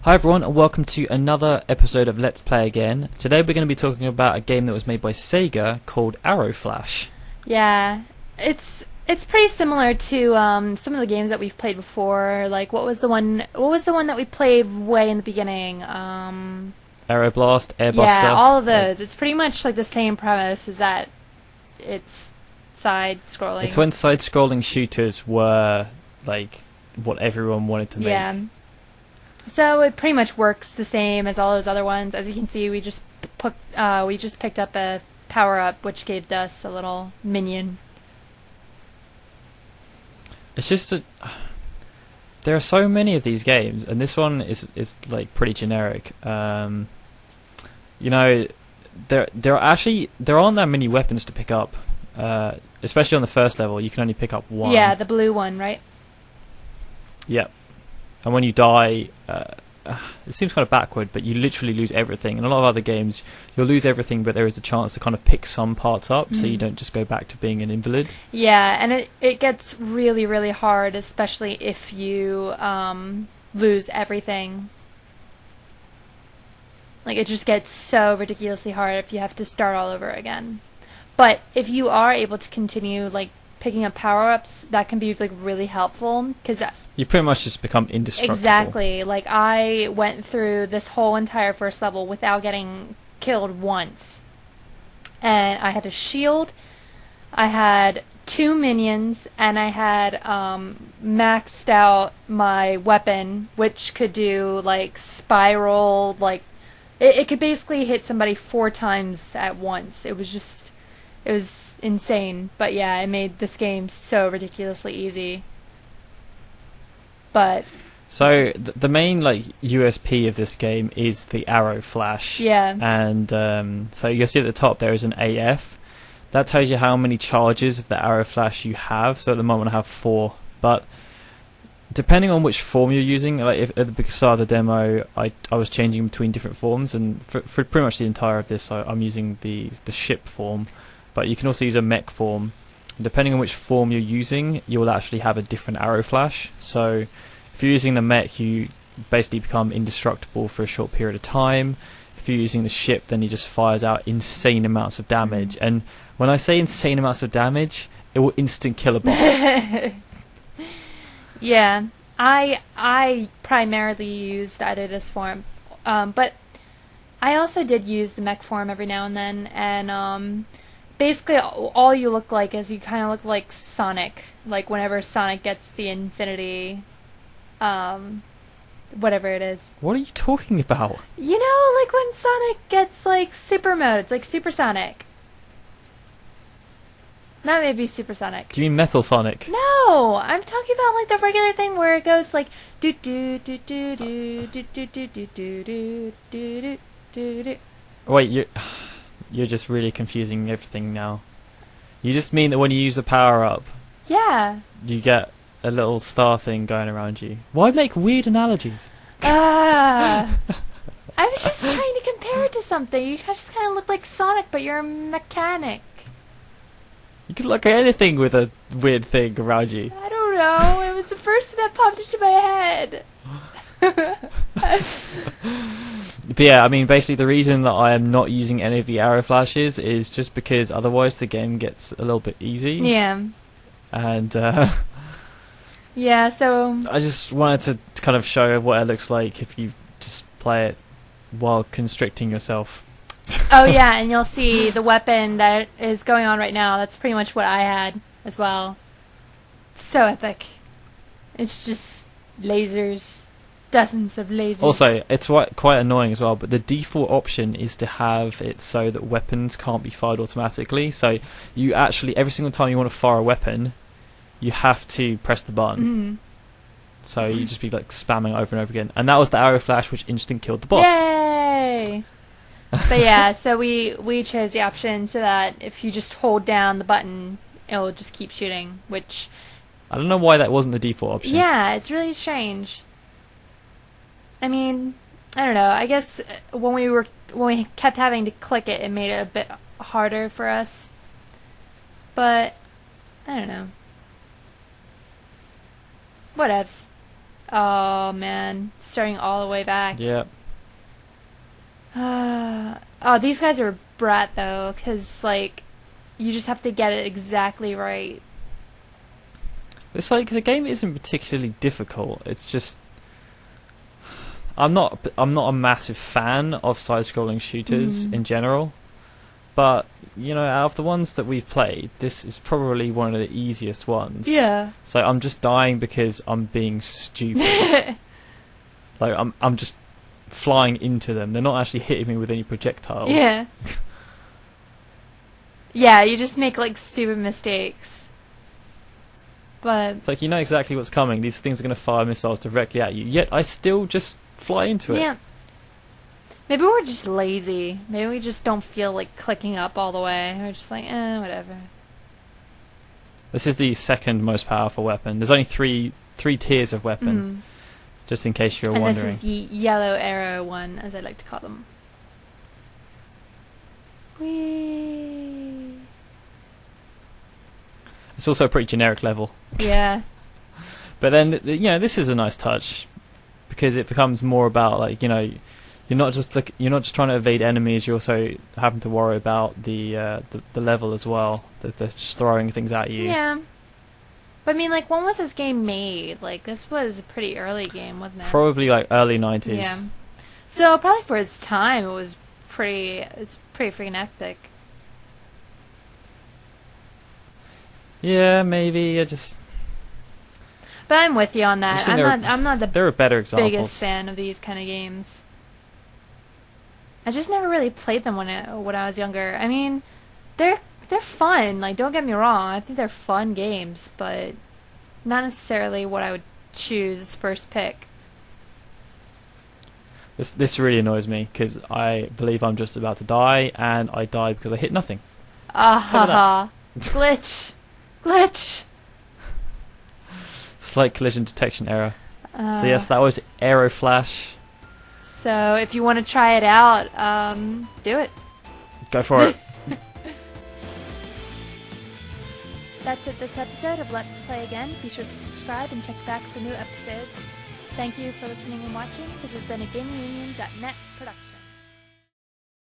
Hi everyone, and welcome to another episode of Let's Play Again. Today we're going to be talking about a game that was made by Sega called Arrow Flash. Yeah, it's pretty similar to some of the games that we've played before. Like, what was the one that we played way in the beginning? Aero Blast, Airbuster. Yeah, all of those. It's pretty much like the same premise, is that it's side-scrolling. It's when side-scrolling shooters were like what everyone wanted to make. Yeah. So it pretty much works the same as all those other ones. As you can see, we just picked up a power-up, which gave us a little minion. It's just there are so many of these games, and this one is like pretty generic. You know, there aren't that many weapons to pick up, especially on the first level. You can only pick up one. Yeah, the blue one, right? Yep. And when you die, it seems kind of backward, but you literally lose everything. In a lot of other games, you'll lose everything, but there is a chance to kind of pick some parts up, so you don't just go back to being an invalid. Yeah, and it gets really, really hard, especially if you lose everything. Like, it just gets so ridiculously hard if you have to start all over again. But if you are able to continue, like, picking up power-ups, that can be, like, really helpful, because you pretty much just become indestructible. Exactly. Like, I went through this whole entire first level without getting killed once. And I had a shield, I had 2 minions, and I had maxed out my weapon, which could do, like, spiral, like, it could basically hit somebody 4 times at once. It was insane. But yeah, it made this game so ridiculously easy. But so the main like USP of this game is the arrow flash. Yeah. And so you'll see at the top there is an AF. That tells you how many charges of the arrow flash you have. So at the moment I have 4. But depending on which form you're using, like if at the start of the demo I was changing between different forms, and for pretty much the entire of this I'm using the ship form. But you can also use a mech form. Depending on which form you're using, you will actually have a different arrow flash. So if you're using the mech, you basically become indestructible for a short period of time. If you're using the ship, then he just fires out insane amounts of damage. And when I say insane amounts of damage, it will instant kill a boss. Yeah, I primarily used either this form, but I also did use the mech form every now and then, and basically all you look like is you kind of look like Sonic, like whenever Sonic gets the infinity, whatever it is. What are you talking about? You know, like when Sonic gets like super mode, it's like Supersonic. That may be Supersonic. Do you mean Metal Sonic? No, I'm talking about like the regular thing where it goes like do do do do do do do do do do do do do do. Wait, you're just really confusing everything now. You just mean that when you use the power up, yeah, you get a little star thing going around you. Why make weird analogies? I was just trying to compare it to something. You just kind of look like Sonic, but you're a mechanic. You could look at anything with a weird thing around you. I don't know. It was the first thing that popped into my head. But yeah, I mean, basically the reason that I am not using any of the arrow flashes is just because otherwise the game gets a little bit easy. Yeah. And yeah, so I just wanted to kind of show what it looks like if you just play it while constricting yourself. Oh yeah, and you'll see the weapon that is going on right now. That's pretty much what I had as well. It's so epic. It's just lasers. Dozens of lasers. Also, it's quite annoying as well, but the default option is to have it so that weapons can't be fired automatically. So you actually, every single time you want to fire a weapon, you have to press the button. So you just be like spamming over and over again. And that was the arrow flash which instant killed the boss. Yay! But yeah, so we chose the option so that if you just hold down the button, it'll just keep shooting, which I don't know why that wasn't the default option. Yeah, it's really strange. I mean, I don't know. I guess when we kept having to click it, it made it a bit harder for us. But I don't know. Whatevs. Oh man, starting all the way back. Yeah. Oh, these guys are a brat though, because like you just have to get it exactly right. It's like the game isn't particularly difficult. It's just I'm not a massive fan of side-scrolling shooters in general, but you know, out of the ones that we've played, this is probably one of the easiest ones. Yeah. So I'm just dying because I'm being stupid. Like I'm just flying into them. They're not actually hitting me with any projectiles. Yeah. Yeah, you just make like stupid mistakes. But It's like you know exactly what's coming. These things are going to fire missiles directly at you. Yet I still just fly into it. yeah. Maybe we're just lazy. Maybe we just don't feel like clicking up all the way. We're just like, whatever. This is the second most powerful weapon. There's only three tiers of weapon, just in case you're And wondering. this is the yellow arrow one, as I like to call them. Whee! It's also a pretty generic level. Yeah. But then, you know, this is a nice touch because it becomes more about like, you know, you're not just trying to evade enemies. You're also having to worry about the level as well. They're just throwing things at you. Yeah. But I mean, like, when was this game made? Like, this was a pretty early game, wasn't it? Probably like early 90s. Yeah. So probably for its time, it's pretty freaking epic. Yeah, maybe. But I'm with you on that. just think I'm not the there are better examples. biggest fan of these kind of games. I just never really played them when I was younger. I mean, they're fun. Like, don't get me wrong. I think they're fun games, but not necessarily what I would choose first pick. This really annoys me because I believe I'm just about to die, and I die because I hit nothing. Ah, glitch. Slight collision detection error. So yes, that was Aero Flash. So if you want to try it out, do it. Go for it. That's it this episode of Let's Play Again. Be sure to subscribe and check back for new episodes. Thank you for listening and watching. This has been a GameUnion.net production.